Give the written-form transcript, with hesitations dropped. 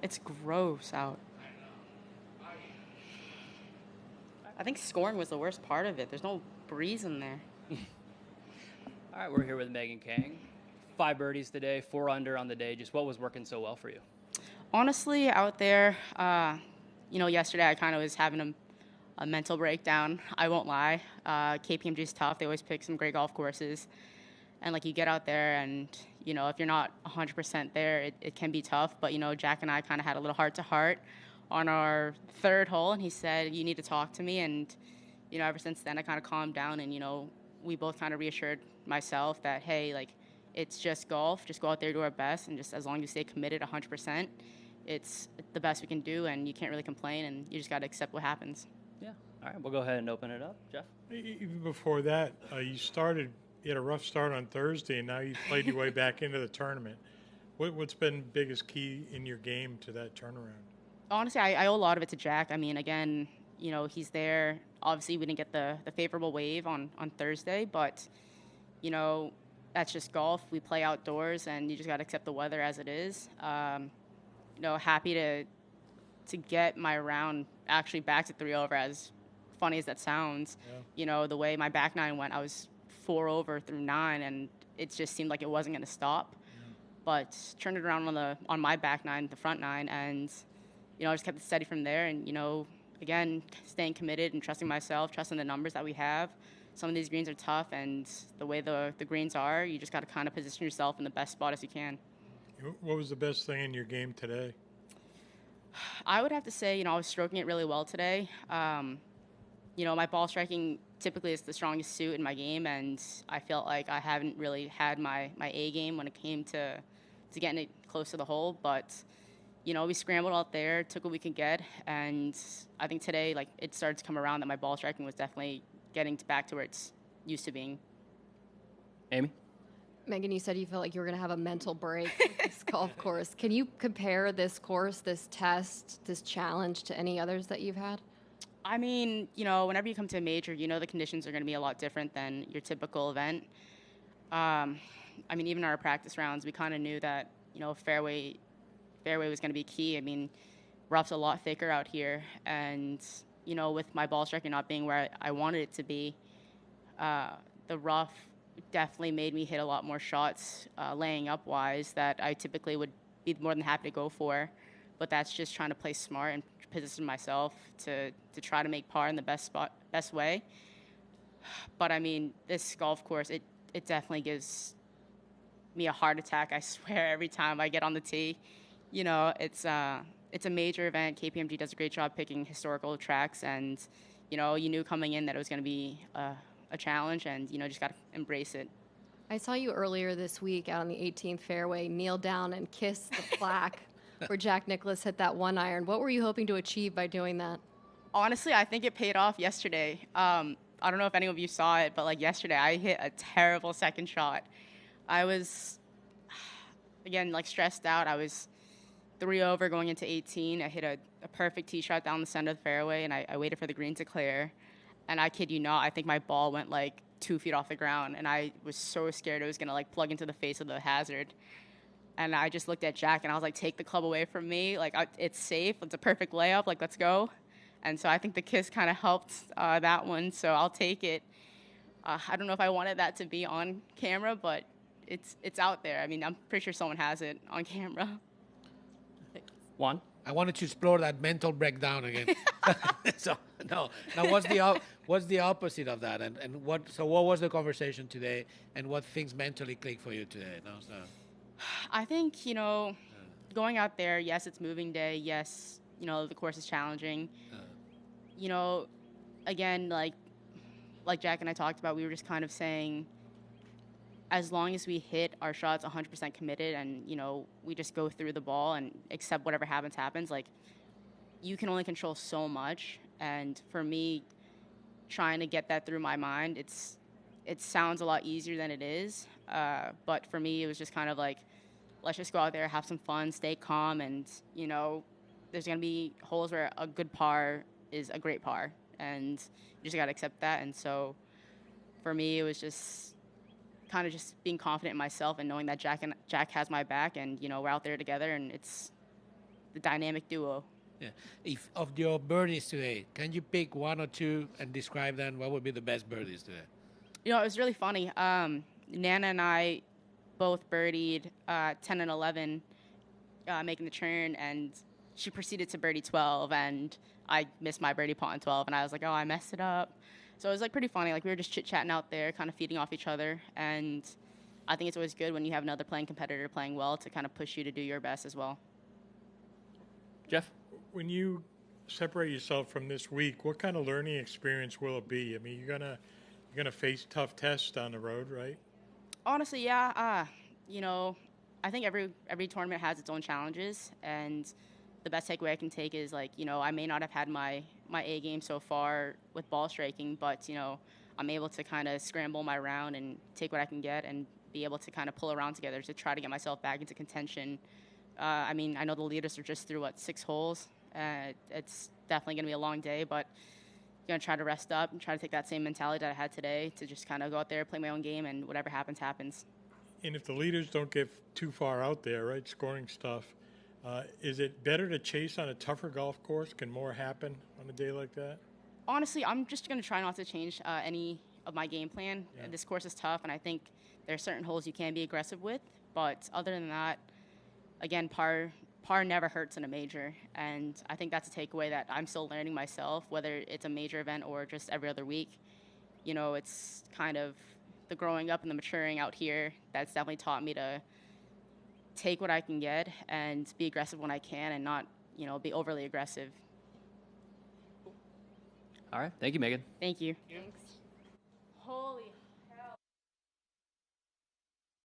It's gross out. I think scoring was the worst part of it. There's no breeze in there. All right, we're here with Megan Khang. 5 birdies today, 4 under on the day. Just what was working so well for you? Honestly, out there, yesterday I kind of was having a mental breakdown. I won't lie. KPMG is tough. They always pick some great golf courses. And, you get out there and, if you're not 100% there, it can be tough. But, Jack and I kind of had a little heart-to-heart on our third hole, and he said, you need to talk to me. And, ever since then, I kind of calmed down, and, we both kind of reassured myself that, hey, it's just golf. Just go out there, do our best, and just as long as you stay committed 100%, it's the best we can do, and you can't really complain, and you just got to accept what happens. Yeah. All right, we'll go ahead and open it up. Jeff? Even before that, you had a rough start on Thursday, and now you played your way back into the tournament. What's been biggest key in your game to that turnaround? Honestly, I owe a lot of it to Jack. I mean, again, he's there. Obviously, we didn't get the favorable wave on Thursday, but, that's just golf. We play outdoors, and you just got to accept the weather as it is. Happy to get my round actually back to 3 over, as funny as that sounds. Yeah. The way my back nine went, I was 4 over through 9, and it just seemed like it wasn't going to stop. Yeah. But turned it around on my back nine, the front nine, and I just kept it steady from there. And again, staying committed and trusting myself, trusting the numbers that we have. Some of these greens are tough, and the way the greens are, you just got to kind of position yourself in the best spot as you can. What was the best thing in your game today? I would have to say, I was stroking it really well today. My ball striking typically is the strongest suit in my game, and I felt like I haven't really had my A game when it came to getting it close to the hole. But, we scrambled out there, took what we could get, and I think today, it started to come around that my ball striking was definitely getting back to where it's used to being. Amy? Megan, you said you felt like you were going to have a mental break with this golf course. Can you compare this course, this test, this challenge to any others that you've had? I mean, whenever you come to a major, the conditions are going to be a lot different than your typical event. Even our practice rounds, we kind of knew that, fairway was going to be key. I mean, rough's a lot thicker out here, and, with my ball striking not being where I wanted it to be, the rough definitely made me hit a lot more shots laying up wise that I typically would be more than happy to go for. But that's just trying to play smart and position myself to try to make par in the best way. But I mean, this golf course, it definitely gives me a heart attack, I swear, every time I get on the tee. It's a major event. KPMG does a great job picking historical tracks, and you knew coming in that it was going to be a challenge, and just got to embrace it. I saw you earlier this week out on the 18th fairway kneel down and kiss the plaque where Jack Nicklaus hit that 1-iron. What were you hoping to achieve by doing that? Honestly, I think it paid off yesterday. I don't know if any of you saw it, but yesterday I hit a terrible second shot. I was, again, stressed out. I was 3 over going into 18. I hit a perfect tee shot down the center of the fairway, and I waited for the green to clear. And I kid you not, I think my ball went 2 feet off the ground, and I was so scared it was going to plug into the face of the hazard. And I just looked at Jack, and I was like, take the club away from me. It's safe. It's a perfect layup. Let's go. And so I think the kiss kind of helped that one, so I'll take it. I don't know if I wanted that to be on camera, but it's out there. I mean, I'm pretty sure someone has it on camera. Juan? I wanted to explore that mental breakdown again. So no. Now, what's the opposite of that? And what was the conversation today? And what things mentally click for you today? No, so. I think going out there. Yes, it's moving day. Yes, the course is challenging. Again, like Jack and I talked about, we were just kind of saying, as long as we hit our shots 100% committed and, we just go through the ball and accept whatever happens, you can only control so much. And for me, trying to get that through my mind, it sounds a lot easier than it is. But for me, it was just kind of let's just go out there, have some fun, stay calm. And, there's going to be holes where a good par is a great par. And you just got to accept that. And so for me, it was just kind of just being confident in myself and knowing that Jack has my back, and we're out there together, and it's the dynamic duo. Yeah. If of your birdies today, can you pick one or two and describe them? What would be the best birdies today? You know, it was really funny. Nana and I both birdied 10 and 11, making the turn, and she proceeded to birdie 12, and I missed my birdie putt on 12, and I was like, oh, I messed it up. So it was like pretty funny. Like we were just chit-chatting out there, kind of feeding off each other, and I think it's always good when you have another playing competitor playing well to kind of push you to do your best as well. Jeff? When you separate yourself from this week, what kind of learning experience will it be? I mean, you're gonna face tough tests down the road, right? Honestly, yeah. You know, I think every tournament has its own challenges, and the best takeaway I can take is, like, you know, I may not have had my A game so far with ball striking, but, you know, I'm able to kind of scramble my round and take what I can get and be able to kind of pull around together to try to get myself back into contention. I mean, I know the leaders are just through, 6 holes. It's definitely going to be a long day, but I'm going to try to rest up and try to take that same mentality that I had today to just kind of go out there, play my own game, and whatever happens, happens. And if the leaders don't get too far out there, right, scoring stuff, is it better to chase on a tougher golf course? Can more happen on a day like that? Honestly, I'm just going to try not to change any of my game plan. Yeah. This course is tough, and I think there are certain holes you can be aggressive with. But other than that, again, par never hurts in a major. And I think that's a takeaway that I'm still learning myself, whether it's a major event or just every other week. You know, it's kind of the growing up and the maturing out here that's definitely taught me to take what I can get and be aggressive when I can and not, you know, be overly aggressive. All right. Thank you, Megan. Thank you. Thanks. Holy